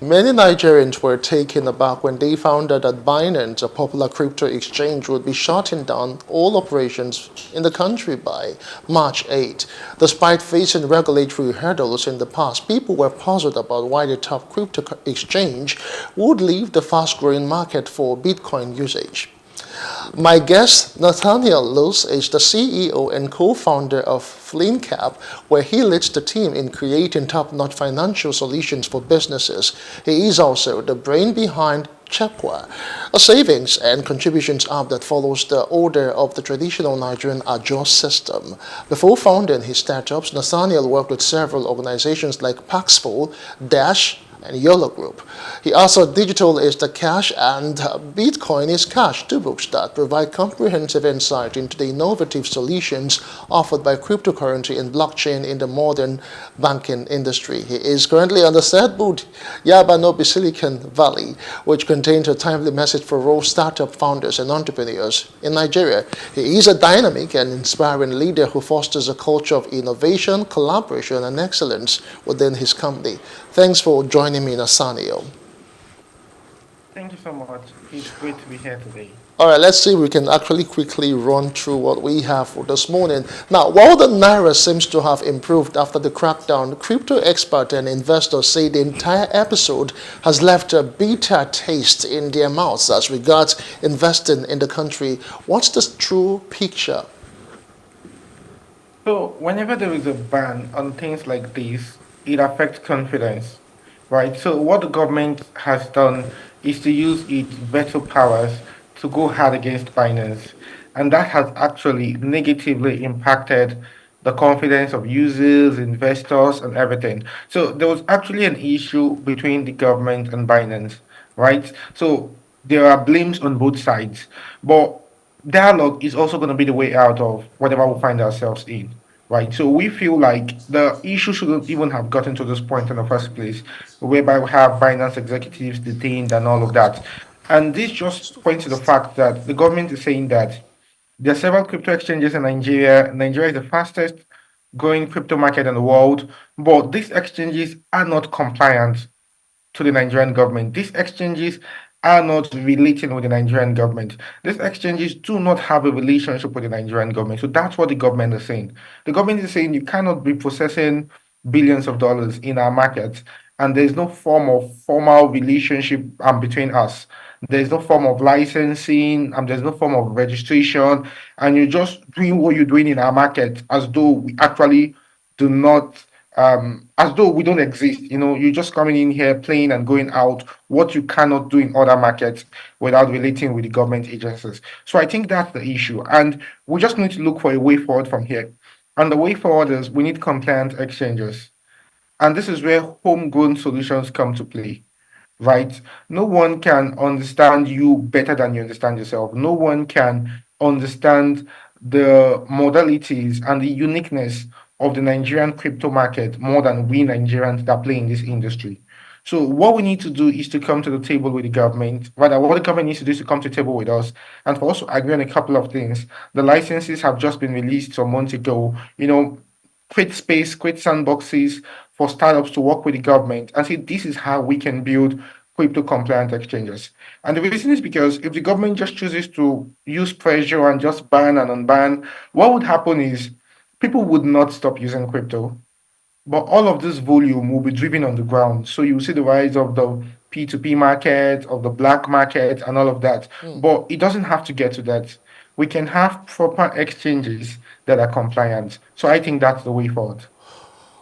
Many Nigerians were taken aback when they found out that Binance, a popular crypto exchange, would be shutting down all operations in the country by March 8. Despite facing regulatory hurdles in the past, people were puzzled about why the top crypto exchange would leave the fast-growing market for Bitcoin usage. My guest, Nathaniel Luz, is the CEO and co-founder of FleanCap, where he leads the team in creating top-notch financial solutions for businesses. He is also the brain behind Chepwa, a savings and contributions app that follows the order of the traditional Nigerian Ajo system. Before founding his startups, Nathaniel worked with several organizations like Paxful, Dash, and YOLO Group. He also Digital is the Cash and Bitcoin is Cash, two books that provide comprehensive insight into the innovative solutions offered by cryptocurrency and blockchain in the modern banking industry. He is currently on the third boot, Yabanobi Silicon Valley, which contains a timely message for all startup founders and entrepreneurs in Nigeria. He is a dynamic and inspiring leader who fosters a culture of innovation, collaboration, and excellence within his company. Thanks for joining me, Nathaniel. Thank you so much. It's great to be here today. All right, let's see if we can actually quickly run through what we have for this morning. Now, while the Naira seems to have improved after the crackdown, crypto experts and investors say the entire episode has left a bitter taste in their mouths as regards investing in the country. What's the true picture? So, whenever there is a ban on things like this, it affects confidence, right? So, what the government has done is to use its veto powers to go hard against Binance. And that has actually negatively impacted the confidence of users, investors, and everything. So, there was actually an issue between the government and Binance, right? So, there are blames on both sides. But dialogue is also going to be the way out of whatever we find ourselves in, right? So we feel like the issue shouldn't even have gotten to this point in the first place, whereby we have Binance executives detained and all of that. And this just points to the fact that the government is saying that there are several crypto exchanges in Nigeria. Nigeria is the fastest growing crypto market in the world, but these exchanges are not compliant to the Nigerian government. These exchanges are not relating with the Nigerian government. These exchanges do not have a relationship with the Nigerian government. So that's what the government is saying. The government is saying you cannot be processing billions of dollars in our market, and there's no form of formal relationship between us. There's no form of licensing, there's no form of registration, and you're just doing what you're doing in our market as though we actually do not as though we don't exist. You're just coming in here, playing and going out, what you cannot do in other markets without relating with the government agencies. So I think that's the issue. And we just need to look for a way forward from here. And the way forward is we need compliant exchanges. And this is where homegrown solutions come to play, right? No one can understand you better than you understand yourself. No one can understand the modalities and the uniqueness of the Nigerian crypto market more than we Nigerians that play in this industry. So what we need to do is to come to the table with the government. Rather, what the government needs to do is to come to the table with us and for us to agree on a couple of things. The licenses have just been released some months ago. Create space, create sandboxes for startups to work with the government and say this is how we can build crypto compliant exchanges. And the reason is because if the government just chooses to use pressure and just ban and unban, what would happen is people would not stop using crypto. But all of this volume will be driven on the ground. So you see the rise of the P2P market, of the black market, and all of that. But it doesn't have to get to that. We can have proper exchanges that are compliant. So I think that's the way forward.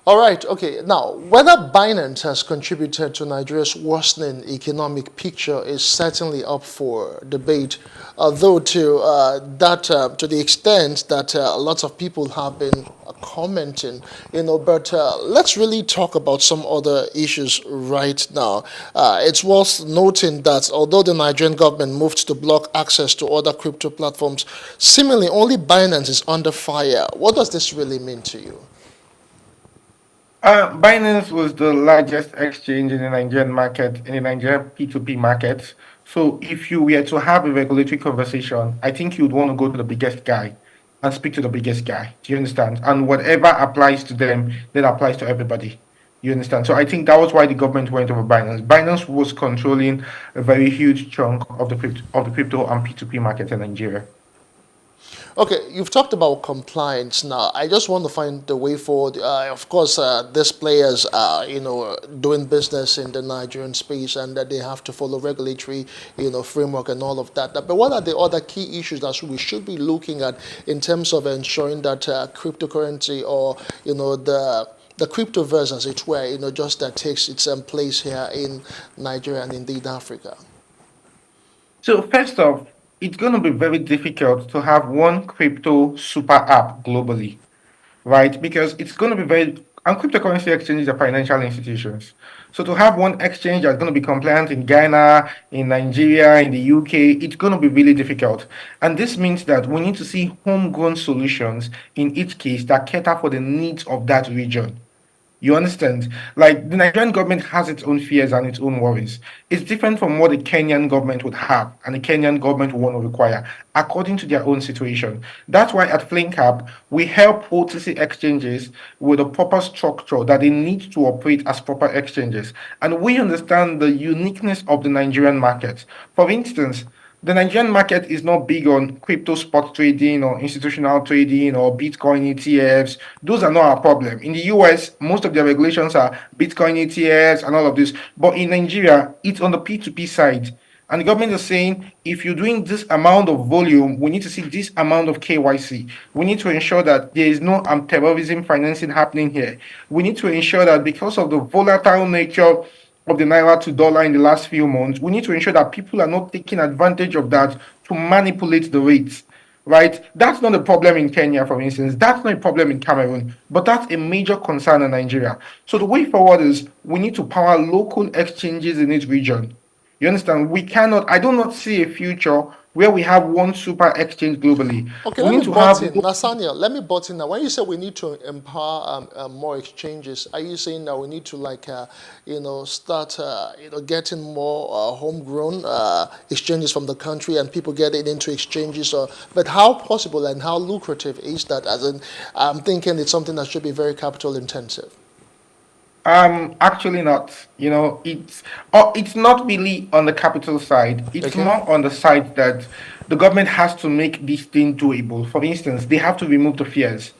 All right, okay. Now, whether Binance has contributed to Nigeria's worsening economic picture is certainly up for debate, though to the extent that lots of people have been commenting, But let's really talk about some other issues right now. It's worth noting that although the Nigerian government moved to block access to other crypto platforms, seemingly only Binance is under fire. What does this really mean to you? Binance was the largest exchange in the Nigerian market, in the Nigerian P2P market. So if you were to have a regulatory conversation, I think you'd want to go to the biggest guy and speak to the biggest guy. Do you understand? And whatever applies to them, then applies to everybody. You understand? So I think that was why the government went over Binance. Binance was controlling a very huge chunk of the crypto and P2P market in Nigeria. Okay, you've talked about compliance now. I just want to find the way forward. Of course, these players are, doing business in the Nigerian space, and that they have to follow regulatory, framework and all of that. But what are the other key issues that we should be looking at in terms of ensuring that cryptocurrency, or the cryptoverse, as it were, just that takes its place here in Nigeria and indeed Africa? So first off, it's going to be very difficult to have one crypto super app globally, right? Because it's going to be and cryptocurrency exchanges are financial institutions. So to have one exchange that's going to be compliant in Ghana, in Nigeria, in the UK, it's going to be really difficult. And this means that we need to see homegrown solutions in each case that cater for the needs of that region. You understand? Like the Nigerian government has its own fears and its own worries. It's different from what the Kenyan government would have and the Kenyan government would want to require according to their own situation. That's why at FlameCap, we help OTC exchanges with a proper structure that they need to operate as proper exchanges. And we understand the uniqueness of the Nigerian market. For instance, the Nigerian market is not big on crypto spot trading or institutional trading or Bitcoin ETFs. Those are not our problem. In the US, most of their regulations are Bitcoin ETFs and all of this. But in Nigeria, it's on the P2P side. And the government is saying, if you're doing this amount of volume, we need to see this amount of KYC. We need to ensure that there is no terrorism financing happening here. We need to ensure that because of the volatile nature of the naira to dollar in the last few months, we need to ensure that people are not taking advantage of that to manipulate the rates. Right? That's not a problem in Kenya, for instance. That's not a problem in Cameroon, but that's a major concern in Nigeria. So the way forward is we need to power local exchanges in each region. You understand? We cannot, I do not see a future where we have one super exchange globally. Okay, We let need me to butt have in. Nasania, let me butt in now. When you say we need to empower more exchanges, are you saying that we need to start getting more homegrown exchanges from the country and people getting into exchanges? But how possible and how lucrative is that? As in, I'm thinking it's something that should be very capital intensive. Actually not. It's not really on the capital side. It's Okay. more on the side that the government has to make this thing doable. For instance, they have to remove the fears.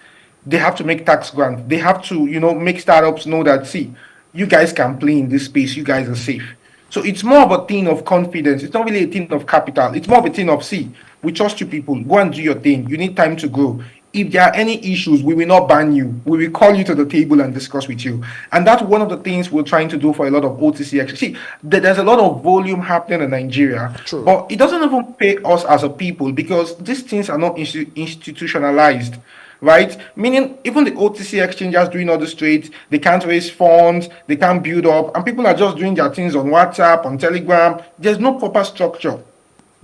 They have to make tax grants. They have to, make startups know that, see, you guys can play in this space. You guys are safe. So it's more of a thing of confidence. It's not really a thing of capital. It's more of a thing of, see, we trust you people. Go and do your thing. You need time to grow. If there are any issues, we will not ban you. We will call you to the table and discuss with you. And that's one of the things we're trying to do for a lot of OTC action. See, there's a lot of volume happening in Nigeria, True. but it doesn't even pay us as a people because these things are not institutionalized. Right? Meaning, even the OTC exchanges doing all the trades, they can't raise funds, they can't build up, and people are just doing their things on WhatsApp, on Telegram. There's no proper structure.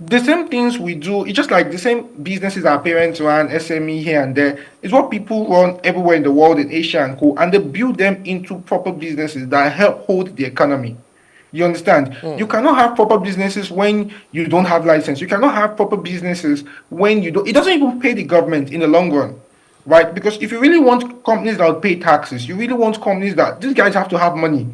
The same things we do, it's just like the same businesses our parents run, SME here and there, is what people run everywhere in the world, in Asia and co. And they build them into proper businesses that help hold the economy. You understand? You cannot have proper businesses when you don't have license. You cannot have proper businesses when you don't. It doesn't even pay the government in the long run, right? Because if you really want companies that will pay taxes, you really want companies that these guys have to have money.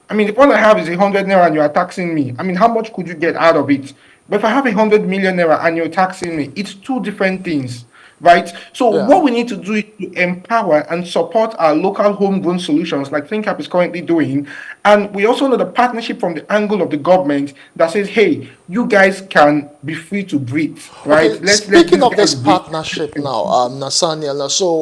I mean, if all I have is 100 naira and you are taxing me, I mean, how much could you get out of it? But if I have 100 million naira and you're taxing me, it's two different things, right? So Yeah. what we need to do is to empower and support our local homegrown solutions, like ThinkUp is currently doing, and we also need a partnership from the angle of the government that says, "Hey, you guys can be free to breathe, right? Okay, Let's let speaking these of guys this breathe." partnership now, Nasania, so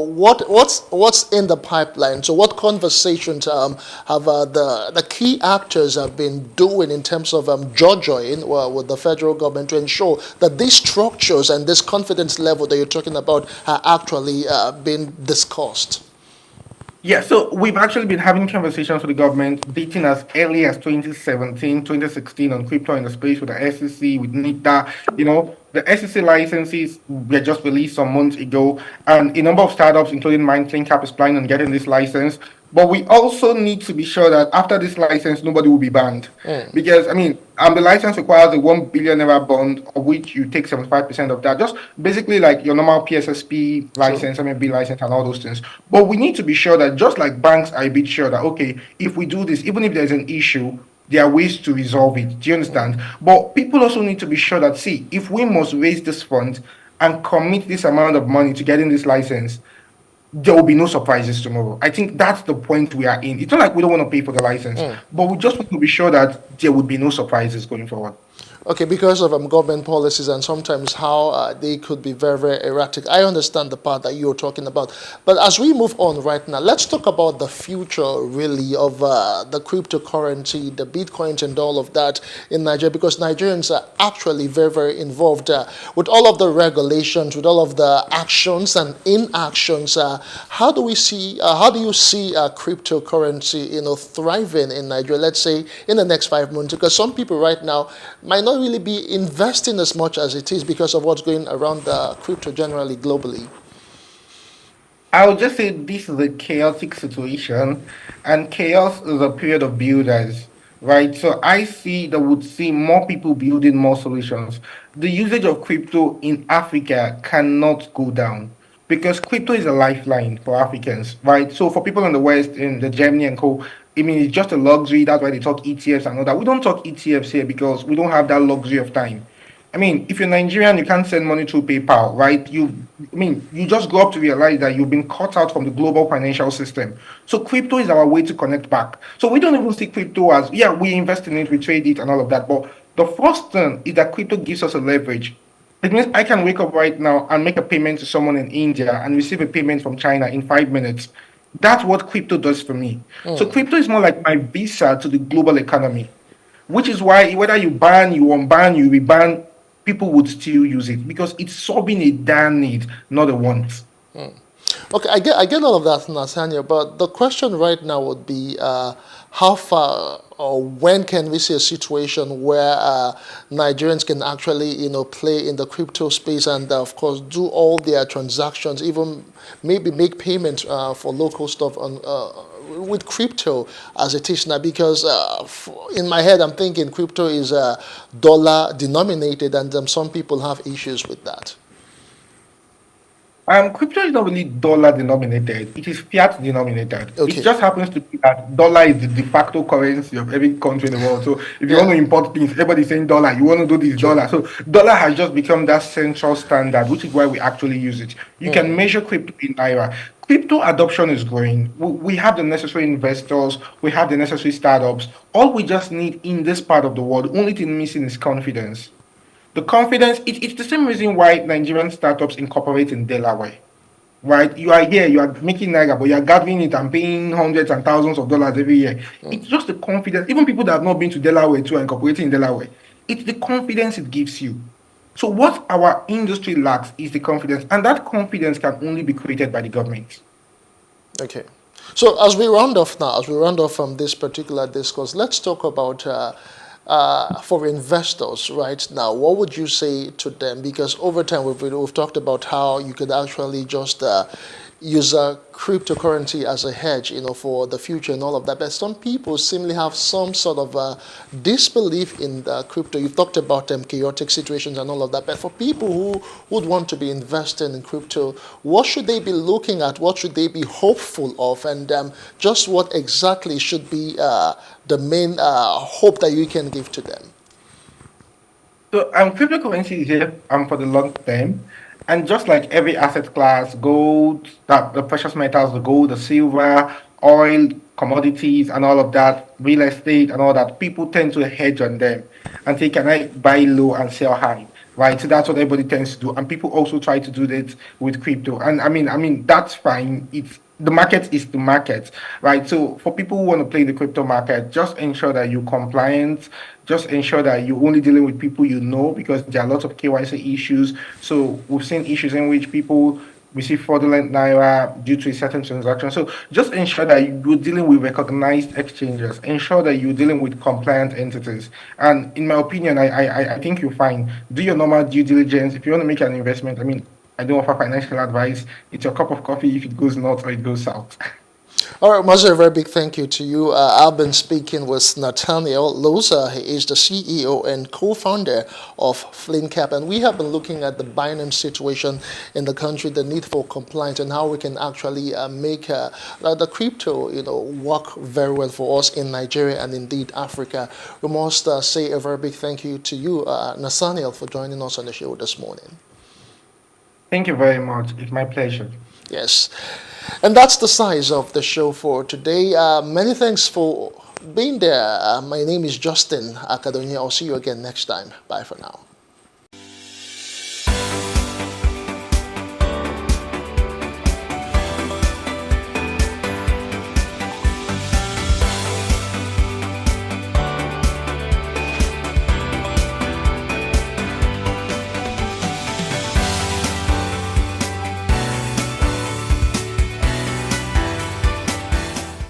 what's in the pipeline? So what conversations have the key actors have been doing in terms of jojoing with the federal government to ensure that these structures and this confidence level that you're talking about are actually being discussed? Yeah, so we've actually been having conversations with the government dating as early as 2017, 2016 on crypto in the space with the SEC, with NITA. The SEC licenses were just released some months ago, and a number of startups, including mine, CleanCap, is planning on getting this license. But we also need to be sure that after this license, nobody will be banned. Because, the license requires a 1 billion naira bond, of which you take 75% of that. Just basically like your normal PSSP True. license, B license, and all those things. But we need to be sure that just like banks are a bit sure that, okay, if we do this, even if there's an issue, there are ways to resolve it. Do you understand? But people also need to be sure that, see, if we must raise this fund and commit this amount of money to getting this license, there will be no surprises tomorrow. I think that's the point we are in. It's not like we don't want to pay for the license, but we just want to be sure that there would be no surprises going forward. Okay, because of government policies and sometimes how they could be very, very erratic. I understand the part that you're talking about. But as we move on right now, let's talk about the future, really, of the cryptocurrency, the bitcoins, and all of that in Nigeria, because Nigerians are actually very, very involved with all of the regulations, with all of the actions and inactions. How do you see cryptocurrency, thriving in Nigeria, let's say in the next 5 months? Because some people right now might not really be investing as much as it is because of what's going around the crypto generally globally. I would just say this is a chaotic situation, and chaos is a period of builders, right? So I see that would see more people building more solutions. The usage of crypto in Africa cannot go down because crypto is a lifeline for Africans, right? So for people in the West, in the Germany and co, it's just a luxury. That's why they talk ETFs and all that. We don't talk ETFs here because we don't have that luxury of time. If you're Nigerian, you can't send money through PayPal, right? You just go up to realize that you've been cut out from the global financial system. So crypto is our way to connect back. So we don't even see crypto as, yeah, we invest in it, we trade it and all of that. But the first thing is that crypto gives us a leverage. It means I can wake up right now and make a payment to someone in India and receive a payment from China in 5 minutes. That's what crypto does for me. So crypto is more like my visa to the global economy, which is why whether you ban, you unban, you reban, people would still use it because it's solving a damn need, not a want. Okay, I get all of that, Nathaniel, but the question right now would be how far or when can we see a situation where Nigerians can actually, play in the crypto space and, of course, do all their transactions, even maybe make payments for local stuff on with crypto as it is now? Because in my head, I'm thinking crypto is dollar denominated, and some people have issues with that. Crypto is not really dollar denominated. It is fiat denominated. It Okay. just happens to be that dollar is the de facto currency of every country in the world. So if you want Yeah. to import things, everybody's saying dollar. You want to do this True. dollar. So dollar has just become that central standard, which is why we actually use it. You can measure crypto in naira. Crypto adoption is growing. We have the necessary investors. We have the necessary startups. All we just need in this part of the world, the only thing missing is confidence. The confidence, it's the same reason why Nigerian startups incorporate in Delaware, right? You are here, you are making Naira, but you are gathering it and paying hundreds and thousands of dollars every year. It's just the confidence. Even people that have not been to Delaware too are incorporating in Delaware. It's the confidence it gives you. So what our industry lacks is the confidence, and that confidence can only be created by the government. Okay. So as we round off now, as we round off from this particular discourse, let's talk about for investors right now. What would you say to them? Because over time we've talked about how you could actually just use a cryptocurrency as a hedge, for the future and all of that. But some people seemingly have some sort of disbelief in the crypto. You've talked about chaotic situations and all of that. But for people who would want to be investing in crypto, what should they be looking at? What should they be hopeful of? And just what exactly should be the main hope that you can give to them? So cryptocurrency is here for the long term. And just like every asset class, gold, the precious metals, the gold, the silver, oil, commodities, and all of that, real estate, and all that, people tend to hedge on them and say, can I buy low and sell high? Right. So that's what everybody tends to do. And people also try to do that with crypto. And that's fine. It's the market is the market, right? So for people who want to play in the crypto market, just ensure that you're compliant. Just ensure that you're only dealing with people you know because there are lots of KYC issues. So we've seen issues in which people receive fraudulent naira due to a certain transaction. So just ensure that you're dealing with recognized exchanges. Ensure that you're dealing with compliant entities. And in my opinion, I think you're fine. Do your normal due diligence. If you want to make an investment, I don't offer financial advice. It's your cup of coffee if it goes north or it goes south. All right, Master, a very big thank you to you. I've been speaking with Nathaniel Loza. He is the CEO and co-founder of FlameCap, and we have been looking at the Binance situation in the country, the need for compliance, and how we can actually make the crypto, work very well for us in Nigeria and indeed Africa. We must say a very big thank you to you, Nathaniel, for joining us on the show this morning. Thank you very much. It's my pleasure. Yes. And that's the size of the show for today. Many thanks for being there. My name is Justin Akadonia. I'll see you again next time. Bye for now.